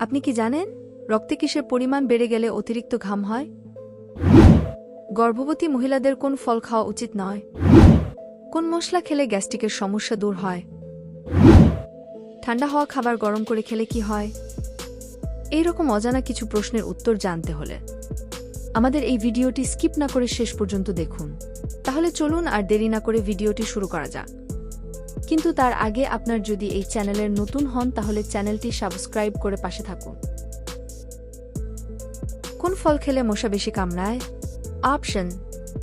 আপনি কি জানেন রক্তে কিসের পরিমাণ বেড়ে গেলে অতিরিক্ত ঘাম হয়? গর্ভবতী মহিলাদের কোন ফল খাওয়া উচিত নয়? কোন মশলা খেলে গ্যাস্ট্রিকের সমস্যা দূর হয়? ঠান্ডা হওয়া খাবার গরম করে খেলে কি হয়? এই রকম অজানা কিছু প্রশ্নের উত্তর জানতে হলে আমাদের এই ভিডিওটি স্কিপ না করে শেষ পর্যন্ত দেখুন। তাহলে চলুন আর দেরি না করে ভিডিওটি শুরু করা যাক। কিন্তু তার আগে আপনার যদি এই চ্যানেলের নতুন হন তাহলে চ্যানেলটি সাবস্ক্রাইব করে পাশে থাকুন। কোন ফল খেলে মশা বেশি কামড়ায়? অপশন: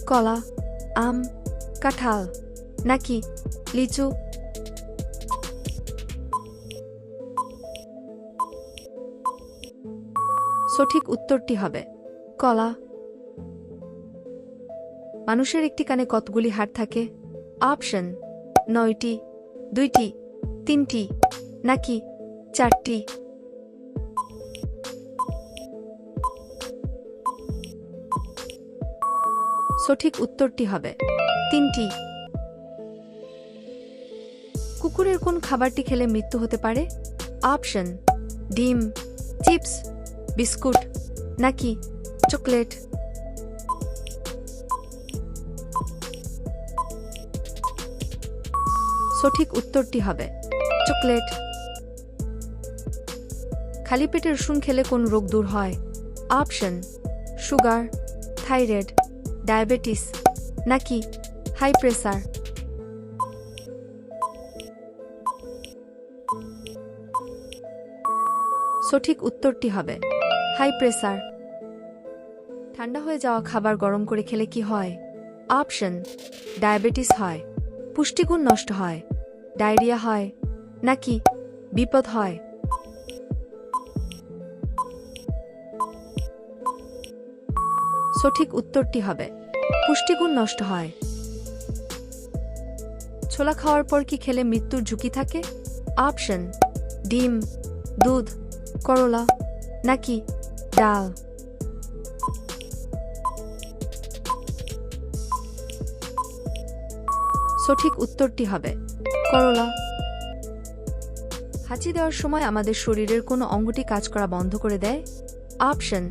কলা, আম, কাঁঠাল নাকি লিচু? সঠিক উত্তরটি হবে কলা। মানুষের একটি কানে কতগুলি হাড় থাকে? অপশন: 9টি, 2টি, 3টি নাকি 4টি? সঠিক উত্তরটি হবে 3টি। কুকুরের কোন খাবারটি খেলে মৃত্যু হতে পারে? অপশন: ডিম, চিপস, বিস্কুট নাকি চকলেট? সঠিক উত্তরটি হবে চকলেট। খালি পেটে রসুন খেলে কোন রোগ দূর হয়? অপশন: সুগার, থাইরয়েড, ডায়াবেটিস নাকি হাই প্রেসার? সঠিক উত্তরটি হবে হাই প্রেসার। ঠান্ডা হয়ে যাওয়া খাবার গরম করে খেলে কি হয়? অপশন: ডায়াবেটিস হয়, পুষ্টিগুণ নষ্ট হয়, ডায়রিয়া হয় নাকি বিপদ হয়? সঠিক উত্তরটি হবে পুষ্টিগুণ নষ্ট হয়। ছোলা খাওয়ার পর কি খেলে মৃত্যুর ঝুঁকি থাকে? অপশন: ডিম, দুধ, করলা নাকি ডাল? সঠিক উত্তরটি হবে করলা। হাঁচি দেওয়ার সময় আমাদের শরীরের কোনো অঙ্গটি কাজ করা বন্ধ করে দেয়? অপশন: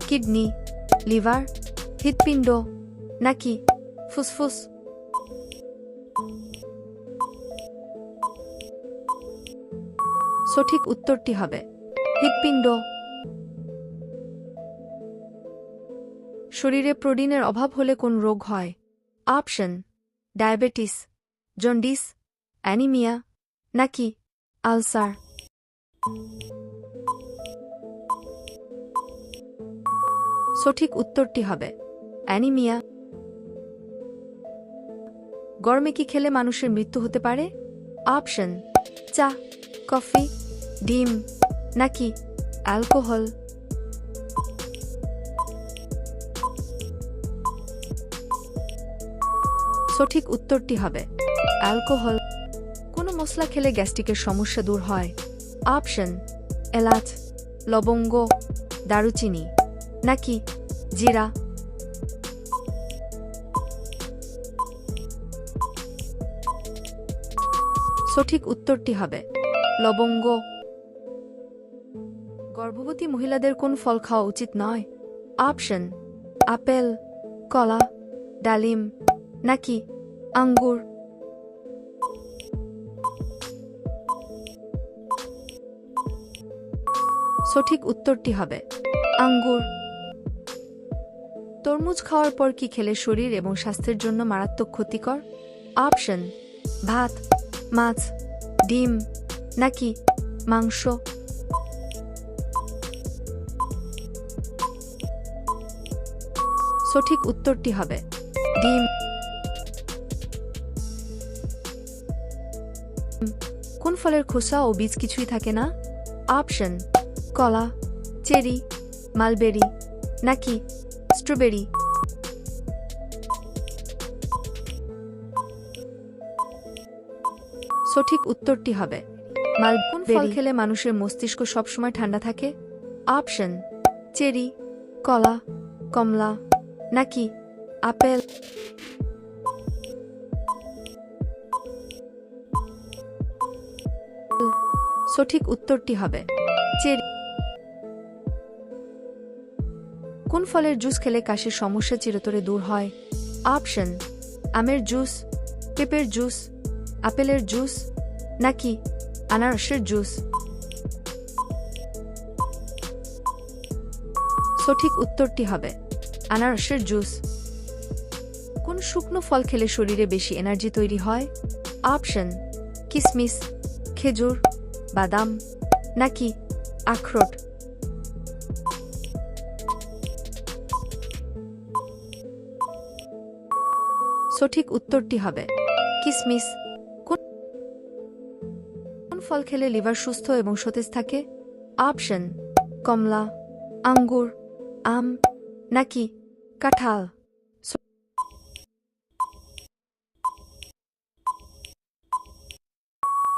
কিডনি, লিভার, হৃৎপিণ্ড নাকি ফুসফুস? সঠিক উত্তরটি হবে হৃৎপিণ্ড। শরীরে প্রোটিনের অভাব হলে কোন রোগ হয়? অপশন: ডায়াবেটিস, জন্ডিস, অ্যানিমিয়া নাকি আলসার? সঠিক উত্তরটি হবে অ্যানিমিয়া। গরমে কি খেলে মানুষের মৃত্যু হতে পারে? অপশন: চা, কফি, ডিম নাকি অ্যালকোহল? সঠিক উত্তরটি হবে অ্যালকোহল। কোন মশলা খেলে গ্যাস্ট্রিকের সমস্যা দূর হয়? অপশন: এলাচ, লবঙ্গ, দারুচিনি নাকি জিরা? সঠিক উত্তরটি হবে লবঙ্গ। গর্ভবতী মহিলাদের কোন ফল খাওয়া উচিত নয়? অপশন: আপেল, কলা, ডালিম নাকি আঙ্গুর? সঠিক উত্তরটি হবে আঙ্গুর। তরমুজ খাওয়ার পর কি খেলে শরীর এবং স্বাস্থ্যের জন্য মারাত্মক ক্ষতিকর? অপশন: ভাত, মাছ, ডিম নাকি মাংস? সঠিক উত্তরটি হবে ডিম। কোন ফলের খোসা ও বীজ কিছুই থাকে না? অপশন: কলা, চেরি, মালবেরি নাকি স্ট্রবেরি? সঠিক উত্তরটি হবে মালবেরি। কোন ফল খেলে মানুষের মস্তিষ্ক সবসময় ঠান্ডা থাকে? অপশন: চেরি, কলা, কমলা নাকি আপেল? সঠিক উত্তরটি হবে চেরি। কোন ফলের জুস খেলে কাশির সমস্যা চিরতরে দূর হয়? অপশন: আমের জুস, পেঁপের জুস, আপেলের জুস, নাকি আনারসের জুস। সঠিক উত্তরটি হবে আনারসের জুস। কোন শুকনো ফল খেলে শরীরে বেশি এনার্জি তৈরি হয়? অপশন: কিশমিশ, খেজুর, বাদাম, নাকি আখরোট। সঠিক উত্তরটি হবে কিশমিশ। কোন ফল খেলে লিভার সুস্থ এবং সতেজ থাকে? অপশন: কমলা, আঙ্গুর, আম, নাকি কাঁঠাল।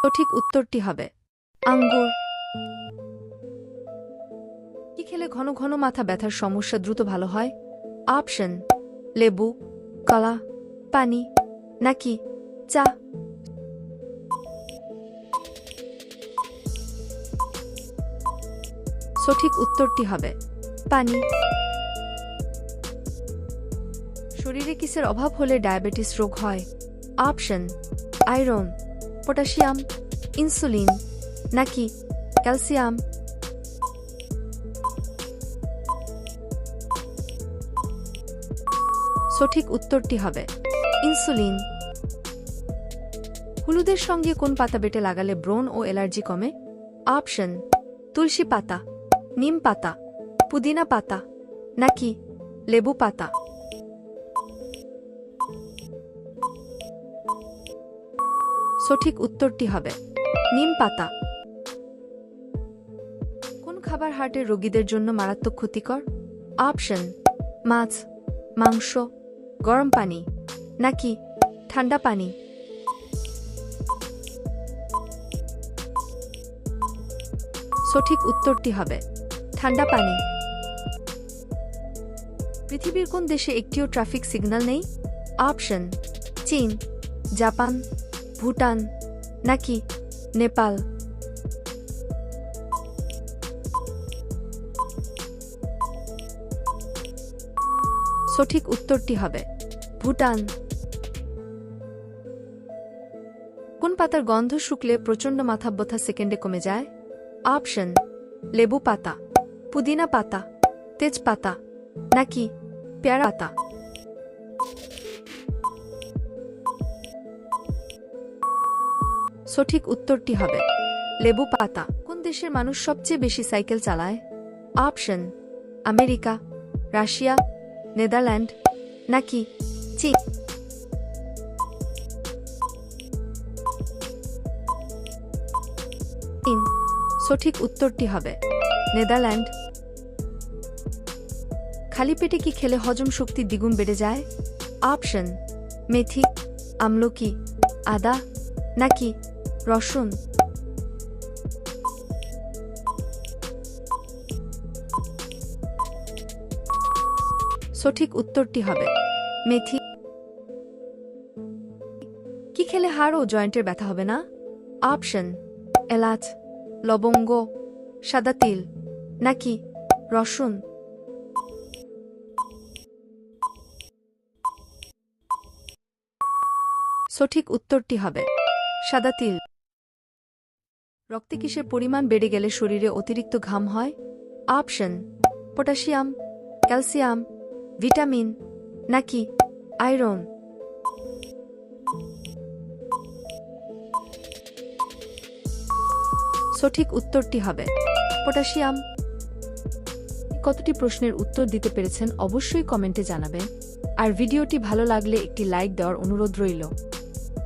সঠিক উত্তরটি হবে আঙ্গুর। কি খেলে ঘন ঘন মাথা ব্যথার সমস্যা দ্রুত ভালো হয়? অপশন: লেবু, কলা, পানি, নাকি চা। সঠিক উত্তরটি হবে পানি। শরীরে কিসের অভাব হলে ডায়াবেটিস রোগ হয়? অপশন: আয়রন, পটাশিয়াম, ইনসুলিন, নাকি ক্যালসিয়াম। সঠিক উত্তরটি হবে ইনসুলিন। হলুদের সঙ্গে কোন পাতা বেটে লাগালে ব্রণ ও অ্যালার্জি কমে? অপশন: তুলসী পাতা, নিম পাতা, পুদিনা পাতা, নাকি লেবু পাতা। সঠিক উত্তরটি হবে নিম পাতা। কোন খাবার হার্টের রোগীদের জন্য মারাত্মক ক্ষতিকর? অপশন: মাছ, মাংস, গরম পানি, নাকি ঠান্ডা পানি। সঠিক উত্তরটি হবে ঠান্ডা পানি। পৃথিবীর কোন দেশে একটিও ট্রাফিক সিগন্যাল নেই? অপশন: চীন, জাপান, ভুটান, নাকি নেপাল। সঠিক উত্তরটি হবে ভুটান। কোন পাতার গন্ধ শুকলে প্রচণ্ড মাথা ব্যথা সেকেন্ডে কমে যায়? অপশন: লেবু পাতা, পুদিনা পাতা, তেজপাতা, নাকি পেয়ারা পাতা। সঠিক উত্তরটি হবে লেবু পাতা। কোন দেশের মানুষ সবচেয়ে বেশি সাইকেল চালায়? অপশন: আমেরিকা, রাশিয়া, নেদারল্যান্ড, নাকি চীন। সঠিক উত্তরটি হবে নেদারল্যান্ড। খালি পেটে কি খেলে হজম শক্তি দ্বিগুণ বেড়ে যায়? অপশন: মেথি, আমলকি, আদা, নাকি রসুন। সঠিক উত্তরটি হবে মেথি। কি খেলে হাড় ও জয়েন্টের ব্যথা হবে না? অপশন: এলাচ, লবঙ্গ, সাদা তিল, নাকি রসুন। সঠিক উত্তরটি হবে সাদা তিল। রক্তে কিসের পরিমাণ বেড়ে গেলে শরীরে অতিরিক্ত ঘাম হয়? অপশন: পটাশিয়াম, ক্যালসিয়াম, ভিটামিন, নাকি আয়রন। সঠিক উত্তরটি হবে পটাশিয়াম। কতটি প্রশ্নের উত্তর দিতে পেরেছেন অবশ্যই কমেন্টে জানাবেন। আর ভিডিওটি ভালো লাগলে একটি লাইক দেওয়ার অনুরোধ রইল।